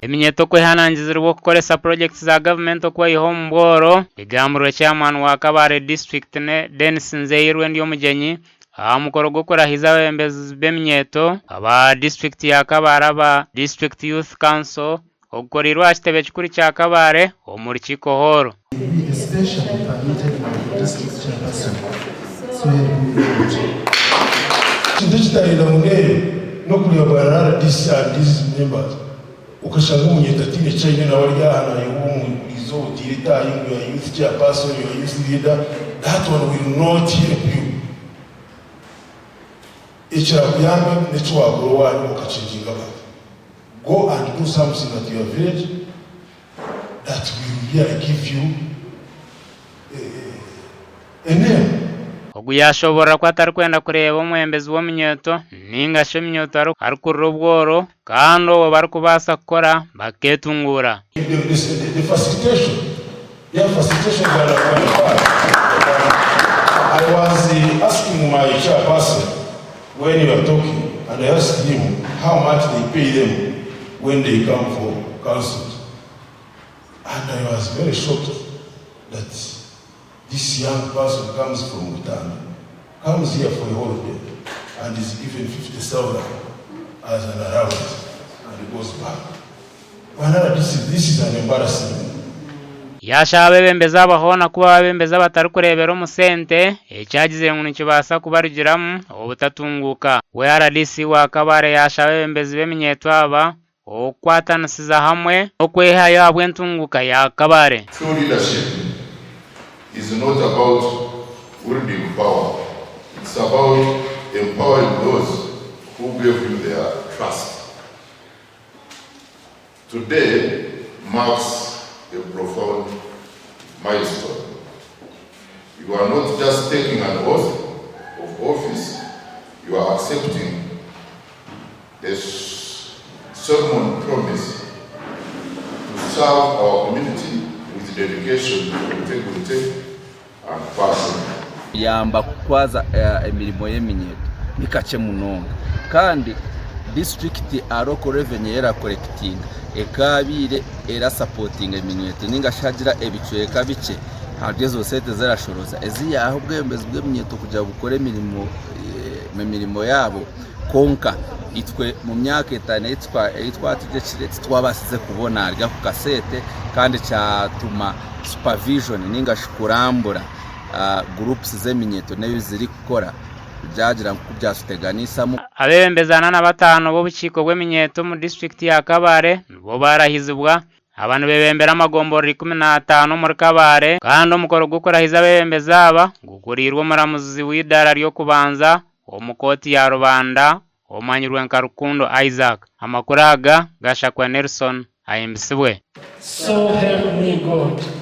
Eminyeto kwehanangizirwa okukoresa projects za government okweyiha Mboro igambirwe chairman wa Kabare district ne Dennis Nzeirwe ndi omugenyi mukoro gukurahiza abembezi b'eminyeto aba district ya Kabare aba district youth council okukorirwa kitebe kikuru kya Kabare omuri Kikohoro. Ukashanga umunyetatine chaine na wali hana yumu izo direta yungu ya youth chairperson, your youth leader, that one will not help you. Ichira kuyambe nechuwa agurowani wakachinjinga baba. Go and do something at your village that will really give you a name. Oguyashobora ko atari kwenda kureba omwembezi w'omunyeto ninga sheminyeto ari kurubworo kando bari kubasa kukora baketungura. The facilitation. Yeah, facilitation I was asking my chairperson when you were talking, and I asked him how much they pay them when they come for councils. And I was very shocked that this young person comes from Bhutan, comes here for a holiday, and is given 50,000 as an allowance, and he goes back. Well, this is an embarrassment. Yashabe bembeza abahona kuba bembeza batari kurebera omusente ekyagize ngo nikibasa kubarugiramu obutatunguka. WRDC wa Kabare yashabe bembezi b'eminyeto aba okwatanisiza hamwe okweha yabwe ntunguka ya Kabare. True leadership is not about wielding power. It's about empowering those who gave you their trust. Today marks a profound milestone. You are not just taking an oath of office, you are accepting a solemn promise to serve our community with dedication, integrity, and passion. Yamba kukwaza emirimo y'eminyeto mikache munonga kandi district aroko revenue era collecting ekabire era supporting eminyeto ninga shagira ebicweka bice hagezo sete zarashoroza ezi yaho bwembezi bw'eminyeto kujya gukora emirimo yabo konka itwe mu myaka etane itwa tugekire twabasize kubona arya ku kasete kandi cyatuma supervision ninga shikurambura groups z'eminyeto nayo ziri gukora byagira kubyasuteganisa mu abembezana na batano bo bukiko bw'eminyeto mu district ya Kabare bo barahizibwa abantu bebembera amagomboro 15 muri Kabare kandi umukoro gukurahiza bebembeza aba gukurirwa muramuzi w'idara ryo kubanza omukoti ya rubanda omanyirwe Nkarukundo Isaac amakuraga gashakwa Nelson ayimbisibwe. So help me God.